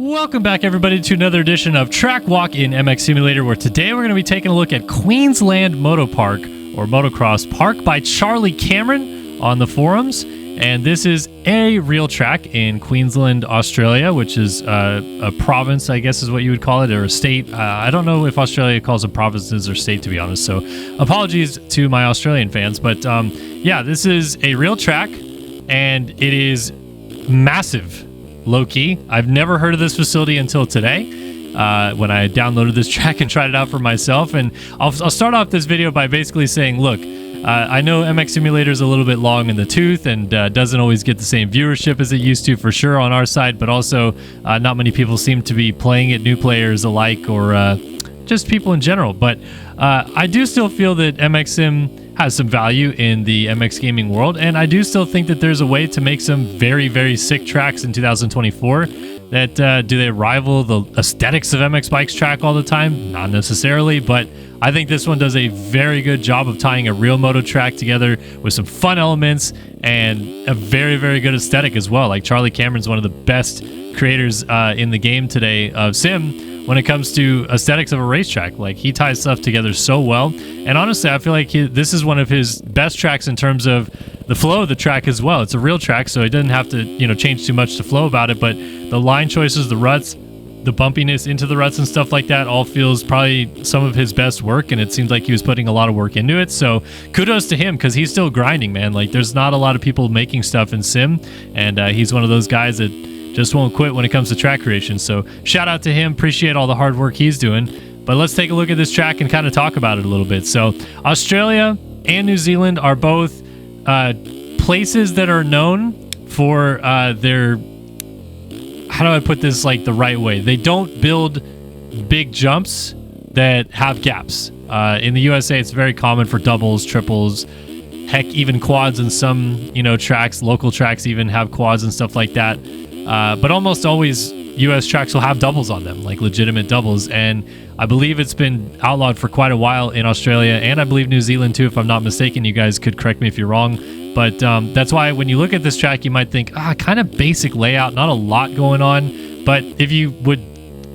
Welcome back, everybody, to another edition of Track Walk in MX Simulator, where today we're going to be taking a look at Queensland Moto Park, or Motocross Park, by Charlie Cameron on the forums. And this is a real track in Queensland, Australia, which is a province, I guess is what you would call it, or a state. I don't know if Australia calls them provinces or state, to be honest, so apologies to my Australian fans. But yeah, this is a real track, and it is massive. Low-key. I've never heard of this facility until today when I downloaded this track and tried it out for myself. And I'll start off this video by basically saying, look, I know MX Simulator is a little bit long in the tooth and doesn't always get the same viewership as it used to, for sure, on our side, but also not many people seem to be playing it, new players alike, or just people in general. But I do still feel that MXsim has some value in the MX gaming world, and I do still think that there's a way to make some very, very sick tracks in 2024 that do they rival the aesthetics of MX Bikes track all the time? Not necessarily, but I think this one does a very good job of tying a real moto track together with some fun elements and a very, very good aesthetic as well. Like, Charlie Cameron's one of the best creators in the game today of sim when it comes to aesthetics of a racetrack. Like, he ties stuff together so well, and honestly, I feel like this is one of his best tracks in terms of the flow of the track as well. It's a real track, so he doesn't have to, change too much to flow about it, but the line choices, the ruts, the bumpiness into the ruts and stuff like that all feels probably some of his best work, and it seems like he was putting a lot of work into it. So kudos to him, because he's still grinding, man. Like, there's not a lot of people making stuff in sim, and he's one of those guys that just won't quit when it comes to track creation. So shout out to him. Appreciate all the hard work he's doing. But let's take a look at this track and kind of talk about it a little bit. So Australia and New Zealand are both places that are known for their, how do I put this like the right way? They don't build big jumps that have gaps. In the USA, it's very common for doubles, triples, heck, even quads, and some, tracks, local tracks even have quads and stuff like that. But almost always US tracks will have doubles on them, like legitimate doubles. And I believe it's been outlawed for quite a while in Australia, and I believe New Zealand too, if I'm not mistaken. You guys could correct me if you're wrong. But that's why when you look at this track, you might think, kind of basic layout, not a lot going on. But if you would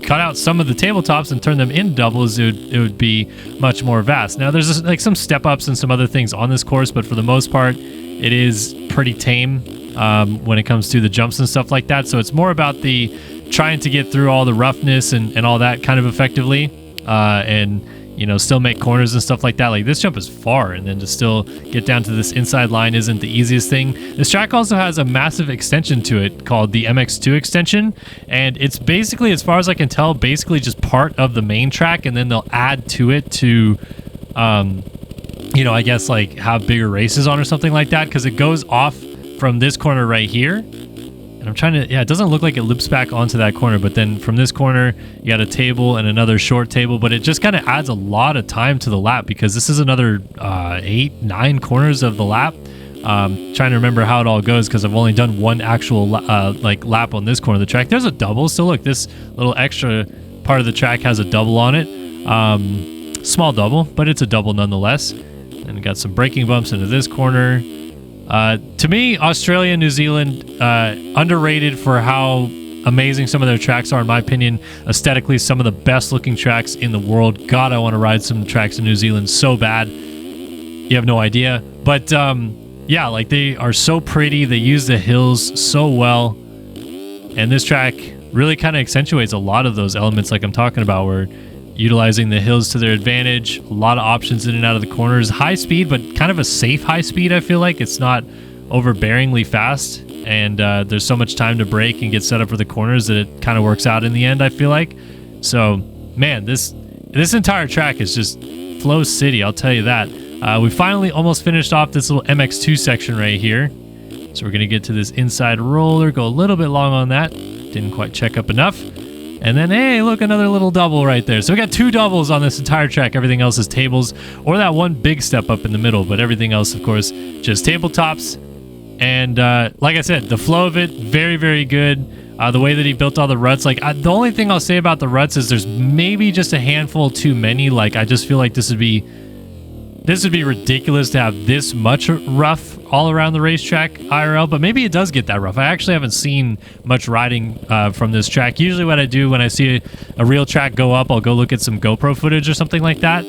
cut out some of the tabletops and turn them into doubles, it would be much more vast. Now, there's like some step-ups and some other things on this course, but for the most part, it is pretty tame when it comes to the jumps and stuff like that. So it's more about the trying to get through all the roughness and all that kind of effectively, and still make corners and stuff like that. Like, this jump is far, and then to still get down to this inside line isn't the easiest thing. This track also has a massive extension to it called the MX2 extension, and it's basically, as far as I can tell, basically just part of the main track, and then they'll add to it to I guess like have bigger races on or something like that, because it goes off from this corner right here, and I'm trying to, it doesn't look like it loops back onto that corner, but then from this corner you got a table and another short table, but it just kind of adds a lot of time to the lap, because this is another 8-9 corners of the lap. Trying to remember how it all goes, because I've only done one actual lap on this corner of the track. There's a double, so look, this little extra part of the track has a double on it. Small double, but it's a double nonetheless. And we got some braking bumps into this corner. To me, Australia and New Zealand, underrated for how amazing some of their tracks are, in my opinion. Aesthetically, some of the best looking tracks in the world. God, I want to ride some tracks in New Zealand so bad. You have no idea. But yeah, like, they are so pretty. They use the hills so well. And this track really kind of accentuates a lot of those elements like I'm talking about, where utilizing the hills to their advantage, a lot of options in and out of the corners, high speed, but kind of a safe high speed. I feel like it's not overbearingly fast, and there's so much time to brake and get set up for the corners that it kind of works out in the end, I feel like. So, man, this entire track is just flow city, I'll tell you that. We finally almost finished off this little MX2 section right here, so we're going to get to this inside roller, go a little bit long on that, didn't quite check up enough. And then, hey, look, another little double right there. So we got 2 doubles on this entire track. Everything else is tables, or that one big step up in the middle. But everything else, of course, just tabletops. And like I said, the flow of it, very, very good. The way that he built all the ruts, like, the only thing I'll say about the ruts is there's maybe just a handful too many. Like, I just feel like this would be this would be ridiculous to have this much rough all around the racetrack IRL, but maybe it does get that rough. I actually haven't seen much riding from this track. Usually what I do when I see a real track go up, I'll go look at some GoPro footage or something like that.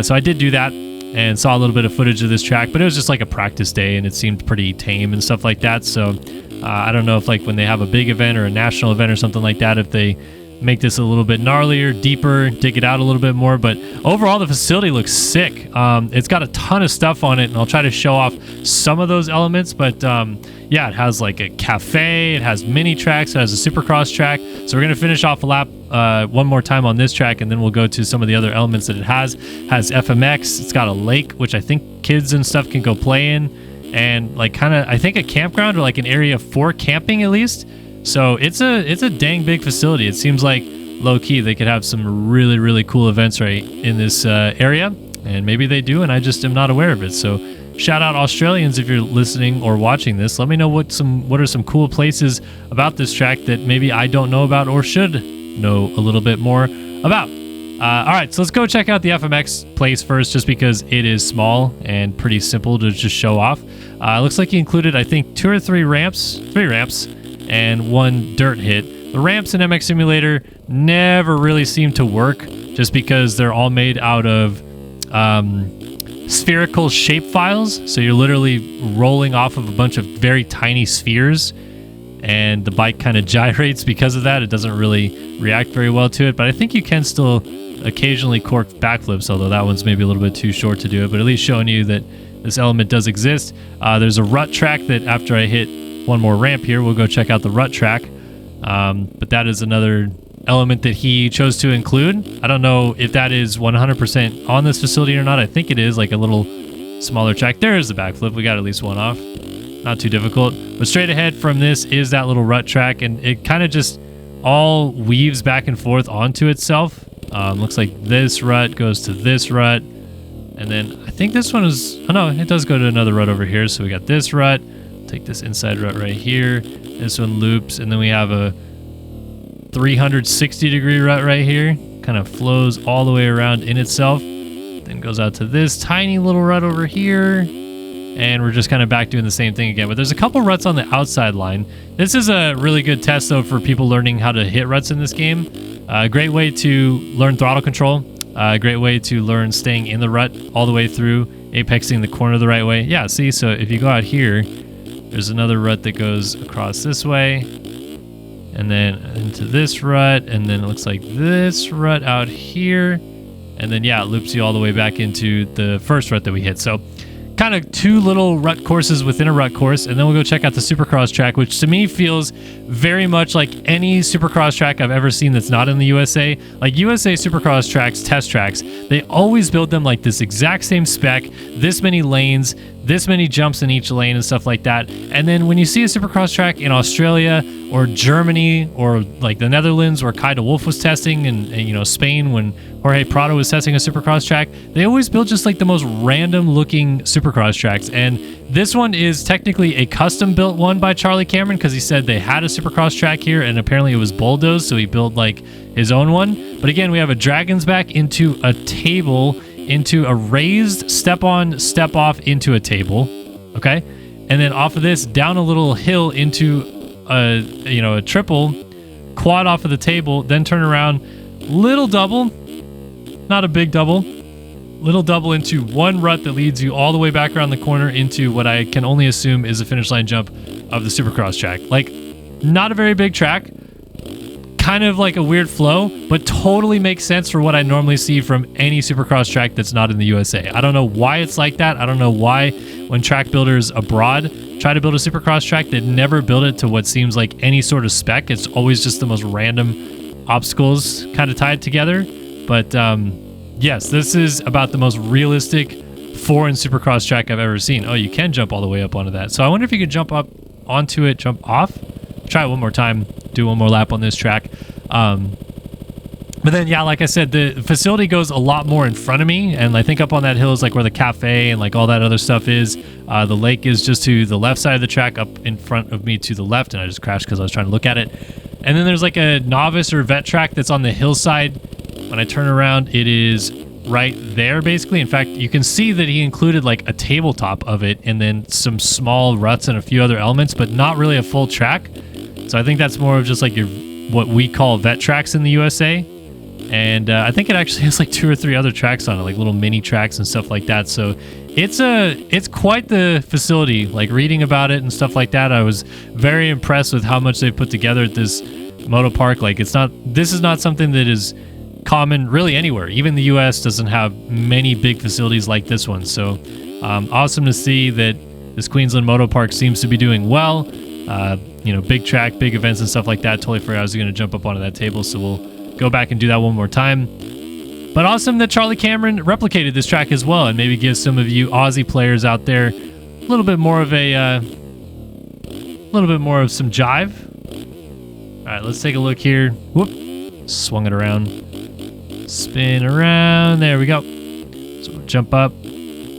So I did do that and saw a little bit of footage of this track, but it was just like a practice day and it seemed pretty tame and stuff like that. So I don't know if like when they have a big event or a national event or something like that, if they make this a little bit gnarlier, deeper, dig it out a little bit more. But overall, the facility looks sick. It's got a ton of stuff on it, and I'll try to show off some of those elements. But yeah, it has like a cafe, it has mini tracks, it has a supercross track. So we're going to finish off a lap one more time on this track, and then we'll go to some of the other elements that it has. It has FMX, it's got a lake, which I think kids and stuff can go play in, and like kind of, I think a campground or like an area for camping at least. So it's a dang big facility. It seems like low key they could have some really, really cool events right in this area, and maybe they do, and I just am not aware of it. So shout out Australians if you're listening or watching this. Let me know what are some cool places about this track that maybe I don't know about or should know a little bit more about. All right, so let's go check out the FMX place first, just because it is small and pretty simple to just show off. It looks like he included, I think, 2 or 3 ramps, 3 ramps, and 1 dirt hit. The ramps in MX Simulator never really seem to work, just because they're all made out of spherical shape files. So you're literally rolling off of a bunch of very tiny spheres, and the bike kind of gyrates because of that. It doesn't really react very well to it, but I think you can still occasionally cork backflips, although that one's maybe a little bit too short to do it, but at least showing you that this element does exist. There's a rut track that after I hit one more ramp here, we'll go check out the rut track. But that is another element that he chose to include. I don't know if that is 100% on this facility or not. I think it is like a little smaller track. There is the backflip. We got at least one off. Not too difficult. But straight ahead from this is that little rut track, and it kind of just all weaves back and forth onto itself. Looks like this rut goes to this rut, and then I think this one is, oh no, it does go to another rut over here. So we got this rut, take this inside rut right here, this one loops, and then we have a 360-degree rut right here, kind of flows all the way around in itself, then goes out to this tiny little rut over here, and we're just kind of back doing the same thing again. But there's a couple ruts on the outside line. This is a really good test though for people learning how to hit ruts in this game. A great way to learn throttle control, a great way to learn staying in the rut all the way through, apexing the corner the right way. Yeah, see, so if you go out here, there's another rut that goes across this way, and then into this rut, and then it looks like this rut out here, and then yeah, it loops you all the way back into the first rut that we hit. So kind of 2 little rut courses within a rut course, and then we'll go check out the supercross track, which to me feels very much like any supercross track I've ever seen that's not in the USA. Like USA supercross tracks, test tracks, they always build them like this exact same spec, this many lanes, this many jumps in each lane and stuff like that. And then when you see a supercross track in Australia or Germany or like the Netherlands where Kai de Wolf was testing, and you know, Spain when Jorge Prado was testing a supercross track, they always build just like the most random looking supercross tracks. And this one is technically a custom built one by Charlie Cameron, because he said they had a supercross track here and apparently it was bulldozed, so he built like his own one. But again, we have a dragon's back into a table, into a raised step on, step off into a table, okay? And then off of this, down a little hill into a triple, quad off of the table, then turn around, little double, not a big double, little double into one rut that leads you all the way back around the corner into what I can only assume is a finish line jump of the supercross track. Like, not a very big track, kind of like a weird flow, but totally makes sense for what I normally see from any supercross track that's not in the USA. I don't know why it's like that. I don't know why when track builders abroad try to build a supercross track, they never build it to what seems like any sort of spec. It's always just the most random obstacles kind of tied together. But yes, this is about the most realistic foreign supercross track I've ever seen. Oh, you can jump all the way up onto that. So I wonder if you could jump up onto it, jump off. Try it one more time, do one more lap on this track. But then, yeah, like I said, the facility goes a lot more in front of me, and I think up on that hill is like where the cafe and like all that other stuff is. The lake is just to the left side of the track, up in front of me to the left, and I just crashed because I was trying to look at it. And then there's like a novice or vet track that's on the hillside. When I turn around, it is right there, basically. In fact, you can see that he included like a tabletop of it and then some small ruts and a few other elements, but not really a full track. So I think that's more of just like your what we call vet tracks in the USA. And I think it actually has like 2 or 3 other tracks on it, like little mini tracks and stuff like that. So it's quite the facility. Like reading about it and stuff like that, I was very impressed with how much they put together at this moto park. Like this is not something that is common really anywhere. Even the US doesn't have many big facilities like this one. So awesome to see that this Queensland Moto Park seems to be doing well. You know, big track, big events and stuff like that. Totally forgot I was going to jump up onto that table, so we'll go back and do that one more time. But awesome that Charlie Cameron replicated this track as well, and maybe give some of you Aussie players out there a little bit more of some jive. All right, let's take a look here. Whoop, swung it around, spin around. There we go. So we'll jump up,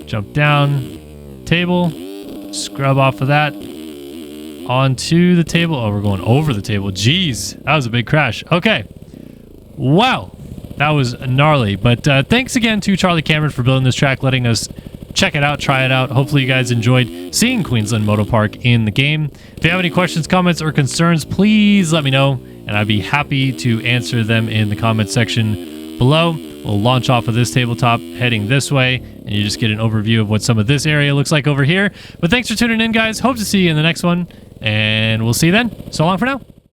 jump down, table, scrub off of that. Onto the table. Oh, we're going over the table. Jeez, that was a big crash. Okay. Wow. That was gnarly. But thanks again to Charlie Cameron for building this track, letting us check it out, try it out. Hopefully you guys enjoyed seeing Queensland Moto Park in the game. If you have any questions, comments, or concerns, please let me know, and I'd be happy to answer them in the comment section below. We'll launch off of this tabletop, heading this way, and you just get an overview of what some of this area looks like over here. But thanks for tuning in, guys. Hope to see you in the next one, and we'll see you then. So long for now.